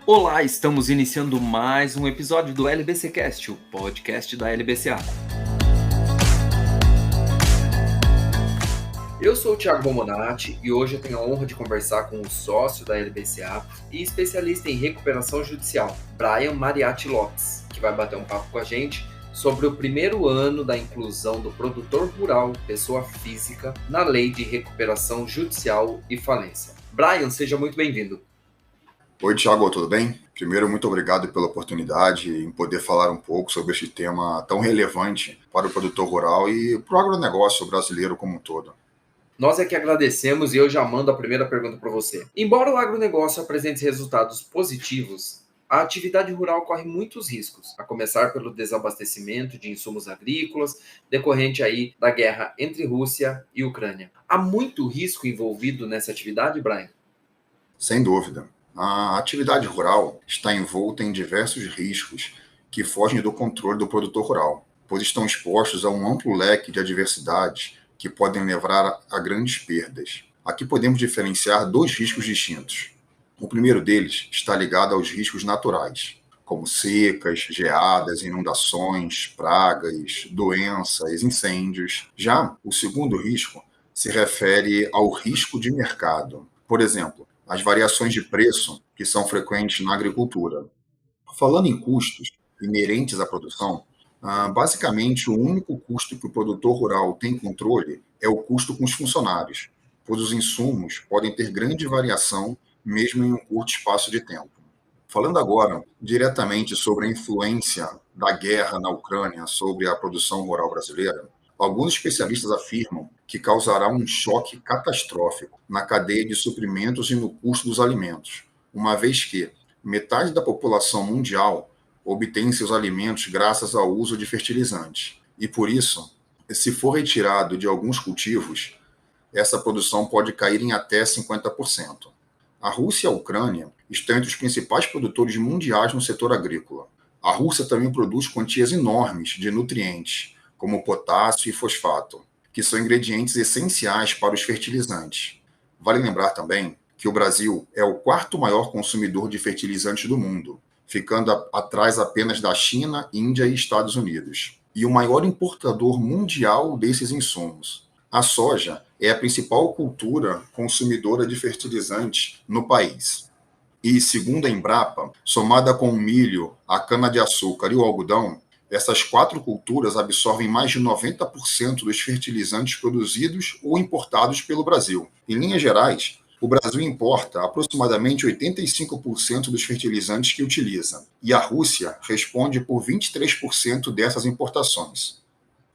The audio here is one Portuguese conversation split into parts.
Olá, estamos iniciando mais um episódio do LBCcast, o podcast da LBCA. Eu sou o Thiago Bomonati e hoje eu tenho a honra de conversar com o sócio da LBCA e especialista em recuperação judicial, Brian Mariatti Lopes, que vai bater um papo com a gente sobre o primeiro ano da inclusão do produtor rural, pessoa física, na Lei de Recuperação Judicial e Falência. Brian, seja muito bem-vindo. Oi, Thiago, tudo bem? Primeiro, muito obrigado pela oportunidade em poder falar um pouco sobre este tema tão relevante para o produtor rural e para o agronegócio brasileiro como um todo. Nós é que agradecemos e eu já mando a primeira pergunta para você. Embora o agronegócio apresente resultados positivos, a atividade rural corre muitos riscos, a começar pelo desabastecimento de insumos agrícolas, decorrente aí da guerra entre Rússia e Ucrânia. Há muito risco envolvido nessa atividade, Brian? Sem dúvida. A atividade rural está envolta em diversos riscos que fogem do controle do produtor rural, pois estão expostos a um amplo leque de adversidades que podem levar a grandes perdas. Aqui podemos diferenciar dois riscos distintos. O primeiro deles está ligado aos riscos naturais, como secas, geadas, inundações, pragas, doenças, incêndios. Já o segundo risco se refere ao risco de mercado. Por exemplo, as variações de preço que são frequentes na agricultura. Falando em custos inerentes à produção, basicamente o único custo que o produtor rural tem controle é o custo com os funcionários, pois os insumos podem ter grande variação mesmo em um curto espaço de tempo. Falando agora diretamente sobre a influência da guerra na Ucrânia sobre a produção rural brasileira, alguns especialistas afirmam que causará um choque catastrófico na cadeia de suprimentos e no custo dos alimentos, uma vez que metade da população mundial obtém seus alimentos graças ao uso de fertilizantes. E por isso, se for retirado de alguns cultivos, essa produção pode cair em até 50%. A Rússia e a Ucrânia estão entre os principais produtores mundiais no setor agrícola. A Rússia também produz quantias enormes de nutrientes, como potássio e fosfato, que são ingredientes essenciais para os fertilizantes. Vale lembrar também que o Brasil é o quarto maior consumidor de fertilizantes do mundo, ficando atrás apenas da China, Índia e Estados Unidos, e o maior importador mundial desses insumos. A soja é a principal cultura consumidora de fertilizantes no país. E, segundo a Embrapa, somada com o milho, a cana-de-açúcar e o algodão, essas quatro culturas absorvem mais de 90% dos fertilizantes produzidos ou importados pelo Brasil. Em linhas gerais, o Brasil importa aproximadamente 85% dos fertilizantes que utiliza, e a Rússia responde por 23% dessas importações.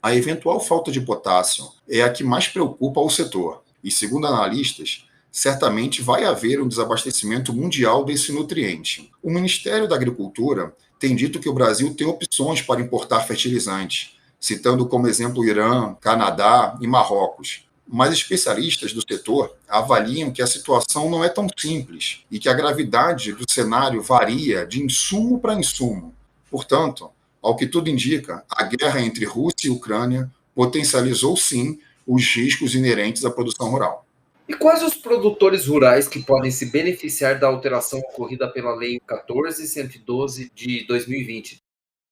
A eventual falta de potássio é a que mais preocupa o setor, e, segundo analistas, certamente vai haver um desabastecimento mundial desse nutriente. O Ministério da Agricultura tem dito que o Brasil tem opções para importar fertilizantes, citando como exemplo o Irã, Canadá e Marrocos. Mas especialistas do setor avaliam que a situação não é tão simples e que a gravidade do cenário varia de insumo para insumo. Portanto, ao que tudo indica, a guerra entre Rússia e Ucrânia potencializou sim os riscos inerentes à produção rural. E quais os produtores rurais que podem se beneficiar da alteração ocorrida pela Lei 14.112 de 2020?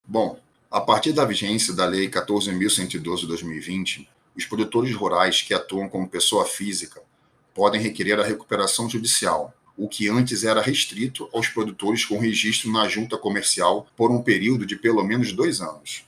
Bom, a partir da vigência da Lei 14.112 de 2020, os produtores rurais que atuam como pessoa física podem requerer a recuperação judicial, o que antes era restrito aos produtores com registro na junta comercial por um período de pelo menos 2 anos.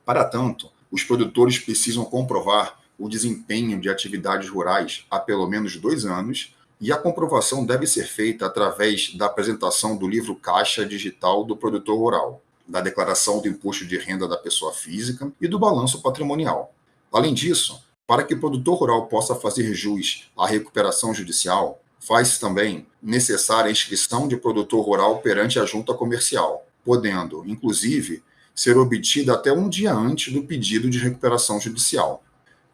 Para tanto, os produtores precisam comprovar o desempenho de atividades rurais há pelo menos 2 anos, e a comprovação deve ser feita através da apresentação do livro caixa digital do produtor rural, da declaração do imposto de renda da pessoa física e do balanço patrimonial. Além disso, para que o produtor rural possa fazer jus à recuperação judicial, faz também necessária a inscrição de produtor rural perante a junta comercial, podendo, inclusive, ser obtida até um dia antes do pedido de recuperação judicial.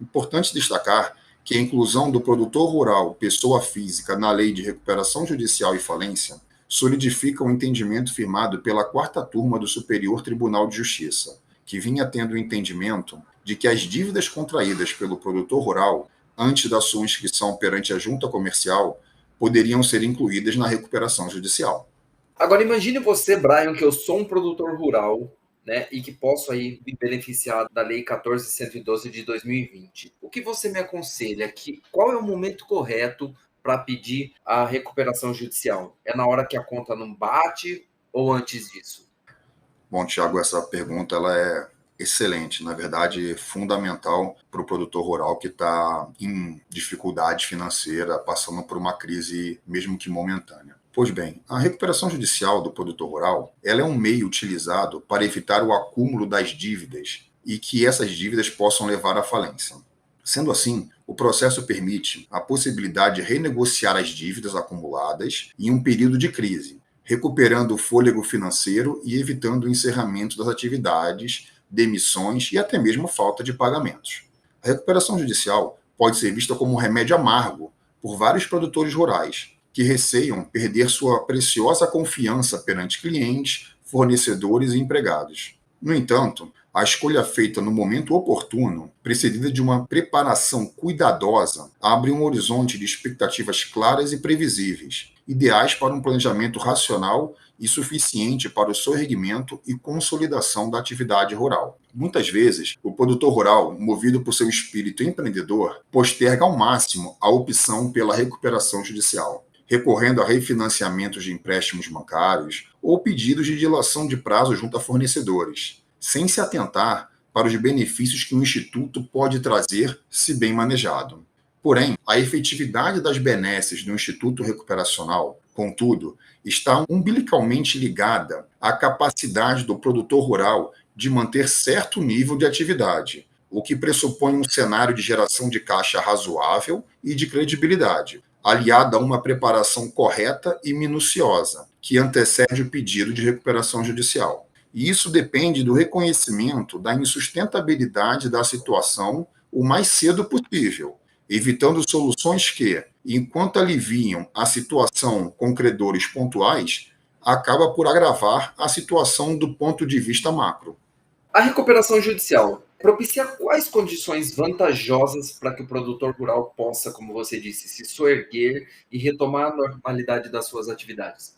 Importante destacar que a inclusão do produtor rural, pessoa física, na Lei de Recuperação Judicial e Falência solidifica o entendimento firmado pela quarta turma do Superior Tribunal de Justiça, que vinha tendo o entendimento de que as dívidas contraídas pelo produtor rural antes da sua inscrição perante a junta comercial poderiam ser incluídas na recuperação judicial. Agora imagine você, Brian, que eu sou um produtor rural, né, e que posso aí me beneficiar da Lei 14.112 de 2020. O que você me aconselha? Qual é o momento correto para pedir a recuperação judicial? É na hora que a conta não bate ou antes disso? Bom, Tiago, essa pergunta ela é excelente, na verdade, fundamental para o produtor rural que está em dificuldade financeira, passando por uma crise, mesmo que momentânea. Pois bem, a recuperação judicial do produtor rural ela é um meio utilizado para evitar o acúmulo das dívidas e que essas dívidas possam levar à falência. Sendo assim, o processo permite a possibilidade de renegociar as dívidas acumuladas em um período de crise, recuperando o fôlego financeiro e evitando o encerramento das atividades, demissões e até mesmo falta de pagamentos. A recuperação judicial pode ser vista como um remédio amargo por vários produtores rurais, que receiam perder sua preciosa confiança perante clientes, fornecedores e empregados. No entanto, a escolha feita no momento oportuno, precedida de uma preparação cuidadosa, abre um horizonte de expectativas claras e previsíveis, ideais para um planejamento racional e suficiente para o sorregimento e consolidação da atividade rural. Muitas vezes, o produtor rural, movido por seu espírito empreendedor, posterga ao máximo a opção pela recuperação judicial, recorrendo a refinanciamentos de empréstimos bancários ou pedidos de dilação de prazo junto a fornecedores, sem se atentar para os benefícios que o Instituto pode trazer se bem manejado. Porém, a efetividade das benesses do Instituto Recuperacional, contudo, está umbilicalmente ligada à capacidade do produtor rural de manter certo nível de atividade, o que pressupõe um cenário de geração de caixa razoável e de credibilidade, aliada a uma preparação correta e minuciosa, que antecede o pedido de recuperação judicial. E isso depende do reconhecimento da insustentabilidade da situação o mais cedo possível, evitando soluções que, enquanto aliviam a situação com credores pontuais, acaba por agravar a situação do ponto de vista macro. A recuperação judicial propicia quais condições vantajosas para que o produtor rural possa, como você disse, se soerguer e retomar a normalidade das suas atividades?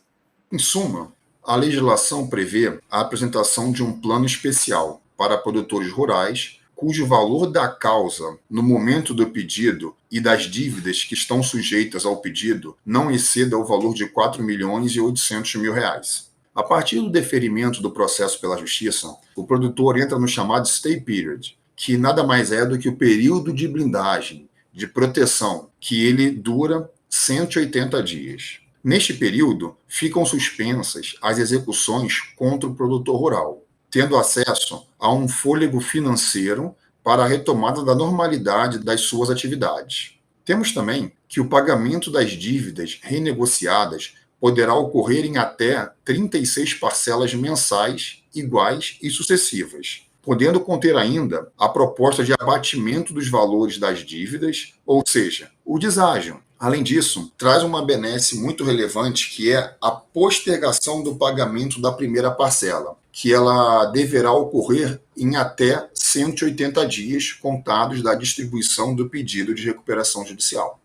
Em suma, a legislação prevê a apresentação de um plano especial para produtores rurais, cujo valor da causa no momento do pedido e das dívidas que estão sujeitas ao pedido não exceda o valor de R$ 4.800.000. A partir do deferimento do processo pela Justiça, o produtor entra no chamado stay period, que nada mais é do que o período de blindagem, de proteção, que ele dura 180 dias. Neste período, ficam suspensas as execuções contra o produtor rural, tendo acesso a um fôlego financeiro para a retomada da normalidade das suas atividades. Temos também que o pagamento das dívidas renegociadas poderá ocorrer em até 36 parcelas mensais, iguais e sucessivas, podendo conter ainda a proposta de abatimento dos valores das dívidas, ou seja, o deságio. Além disso, traz uma benesse muito relevante, que é a postergação do pagamento da primeira parcela, que ela deverá ocorrer em até 180 dias contados da distribuição do pedido de recuperação judicial.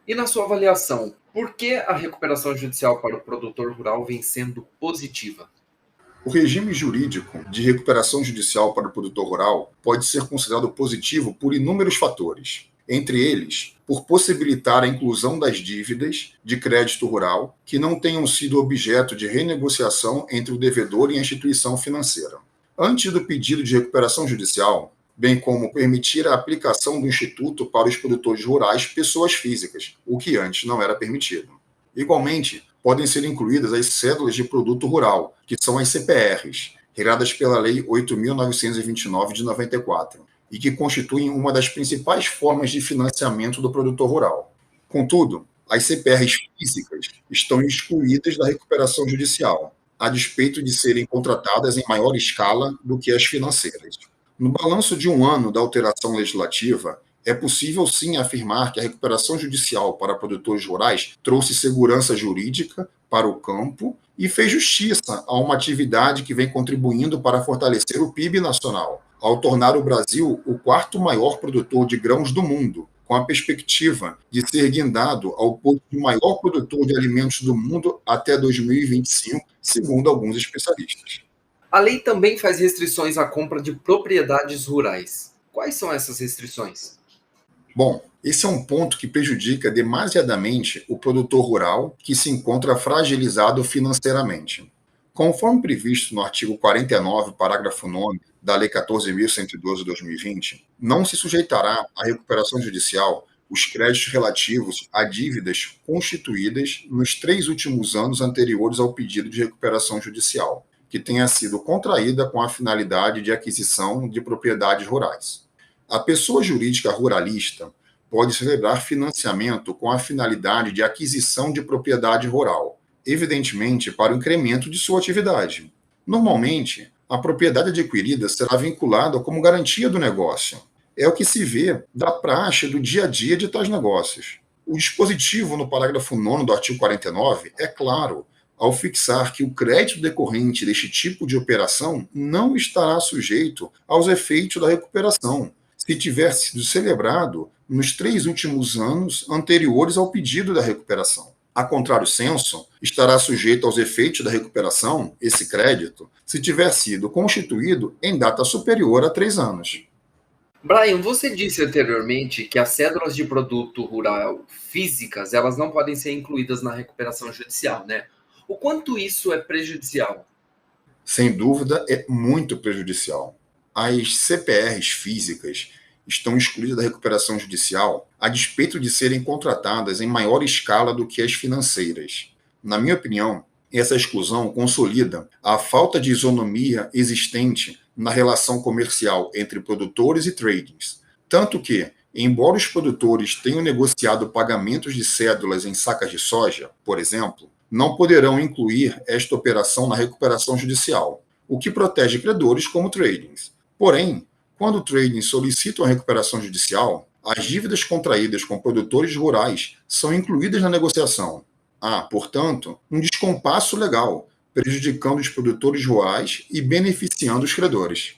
E na sua avaliação, por que a recuperação judicial para o produtor rural vem sendo positiva? O regime jurídico de recuperação judicial para o produtor rural pode ser considerado positivo por inúmeros fatores. Entre eles, por possibilitar a inclusão das dívidas de crédito rural que não tenham sido objeto de renegociação entre o devedor e a instituição financeira. Antes do pedido de recuperação judicial, bem como permitir a aplicação do Instituto para os produtores rurais pessoas físicas, o que antes não era permitido. Igualmente, podem ser incluídas as cédulas de produto rural, que são as CPRs, criadas pela Lei 8.929 de 94, e que constituem uma das principais formas de financiamento do produtor rural. Contudo, as CPRs físicas estão excluídas da recuperação judicial, a despeito de serem contratadas em maior escala do que as financeiras. No balanço de um ano da alteração legislativa, é possível sim afirmar que a recuperação judicial para produtores rurais trouxe segurança jurídica para o campo e fez justiça a uma atividade que vem contribuindo para fortalecer o PIB nacional, ao tornar o Brasil o quarto maior produtor de grãos do mundo, com a perspectiva de ser guindado ao posto de maior produtor de alimentos do mundo até 2025, segundo alguns especialistas. A lei também faz restrições à compra de propriedades rurais. Quais são essas restrições? Bom, esse é um ponto que prejudica demasiadamente o produtor rural que se encontra fragilizado financeiramente. Conforme previsto no artigo 49, parágrafo 9 da Lei 14.112 de 2020, não se sujeitará à recuperação judicial os créditos relativos a dívidas constituídas nos 3 últimos anos anteriores ao pedido de recuperação judicial, que tenha sido contraída com a finalidade de aquisição de propriedades rurais. A pessoa jurídica ruralista pode celebrar financiamento com a finalidade de aquisição de propriedade rural, evidentemente para o incremento de sua atividade. Normalmente, a propriedade adquirida será vinculada como garantia do negócio. É o que se vê da praxe do dia a dia de tais negócios. O dispositivo no parágrafo 9º do artigo 49 é claro ao fixar que o crédito decorrente deste tipo de operação não estará sujeito aos efeitos da recuperação, se tiver sido celebrado nos 3 últimos anos anteriores ao pedido da recuperação. A contrário senso, estará sujeito aos efeitos da recuperação, esse crédito, se tiver sido constituído em data superior a 3 anos. Brian, você disse anteriormente que as cédulas de produto rural físicas, elas não podem ser incluídas na recuperação judicial, né? O quanto isso é prejudicial? Sem dúvida, é muito prejudicial. As CPRs físicas estão excluídas da recuperação judicial a despeito de serem contratadas em maior escala do que as financeiras. Na minha opinião, essa exclusão consolida a falta de isonomia existente na relação comercial entre produtores e tradings, tanto que, embora os produtores tenham negociado pagamentos de cédulas em sacas de soja, por exemplo, não poderão incluir esta operação na recuperação judicial, o que protege credores como tradings. Porém, quando tradings solicitam a recuperação judicial, as dívidas contraídas com produtores rurais são incluídas na negociação. Há, portanto, um descompasso legal, prejudicando os produtores rurais e beneficiando os credores.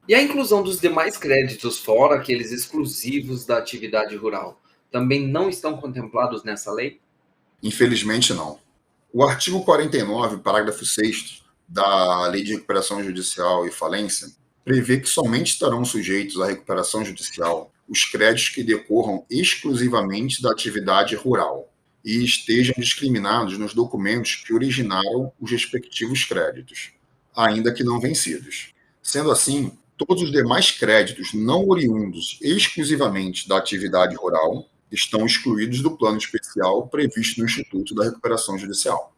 E a inclusão dos demais créditos, fora aqueles exclusivos da atividade rural, também não estão contemplados nessa lei? Infelizmente, não. O artigo 49, parágrafo 6º da Lei de Recuperação Judicial e Falência prevê que somente estarão sujeitos à recuperação judicial os créditos que decorram exclusivamente da atividade rural e estejam discriminados nos documentos que originaram os respectivos créditos, ainda que não vencidos. Sendo assim, todos os demais créditos não oriundos exclusivamente da atividade rural estão excluídos do plano especial previsto no Instituto da Recuperação Judicial.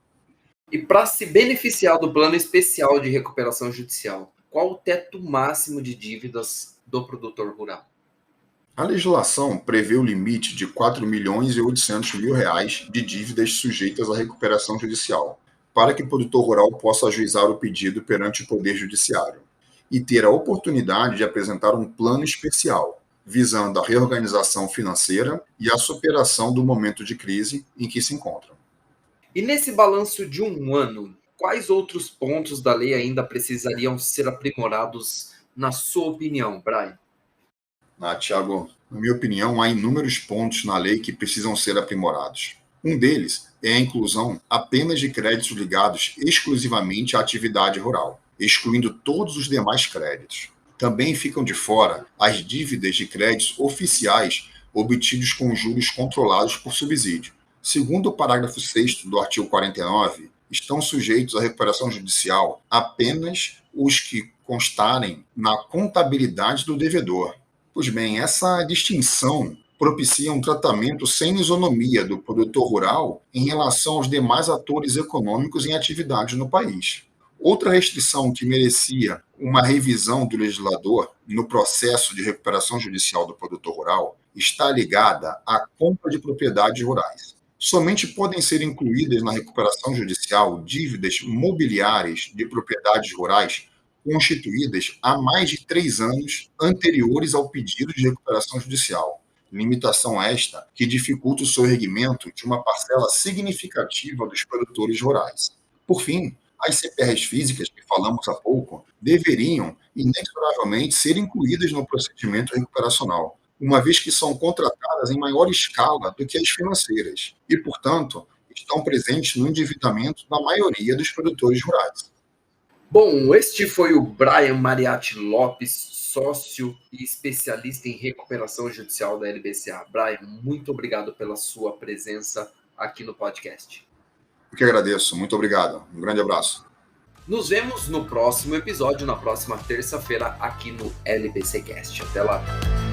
E para se beneficiar do plano especial de recuperação judicial, qual o teto máximo de dívidas do produtor rural? A legislação prevê o limite de R$ 4.800.000 de dívidas sujeitas à recuperação judicial, para que o produtor rural possa ajuizar o pedido perante o Poder Judiciário e ter a oportunidade de apresentar um plano especial, visando a reorganização financeira e a superação do momento de crise em que se encontra. E nesse balanço de um ano, quais outros pontos da lei ainda precisariam ser aprimorados, na sua opinião, Brian? Tiago, na minha opinião, há inúmeros pontos na lei que precisam ser aprimorados. Um deles é a inclusão apenas de créditos ligados exclusivamente à atividade rural, excluindo todos os demais créditos. Também ficam de fora as dívidas de créditos oficiais obtidos com juros controlados por subsídio. Segundo o parágrafo 6º do artigo 49, estão sujeitos à recuperação judicial apenas os que constarem na contabilidade do devedor. Pois bem, essa distinção propicia um tratamento sem isonomia do produtor rural em relação aos demais atores econômicos em atividade no país. Outra restrição que merecia uma revisão do legislador no processo de recuperação judicial do produtor rural está ligada à compra de propriedades rurais. Somente podem ser incluídas na recuperação judicial dívidas mobiliárias de propriedades rurais constituídas há mais de 3 anos anteriores ao pedido de recuperação judicial. Limitação esta que dificulta o soerguimento de uma parcela significativa dos produtores rurais. Por fim, as CPRs físicas que falamos há pouco deveriam, inexoravelmente, ser incluídas no procedimento recuperacional, uma vez que são contratadas em maior escala do que as financeiras e, portanto, estão presentes no endividamento da maioria dos produtores rurais. Bom, este foi o Brian Mariatti Lopes, sócio e especialista em recuperação judicial da LBCA. Brian, muito obrigado pela sua presença aqui no podcast. Eu que agradeço. Muito obrigado. Um grande abraço. Nos vemos no próximo episódio, na próxima terça-feira, aqui no LBCcast. Até lá!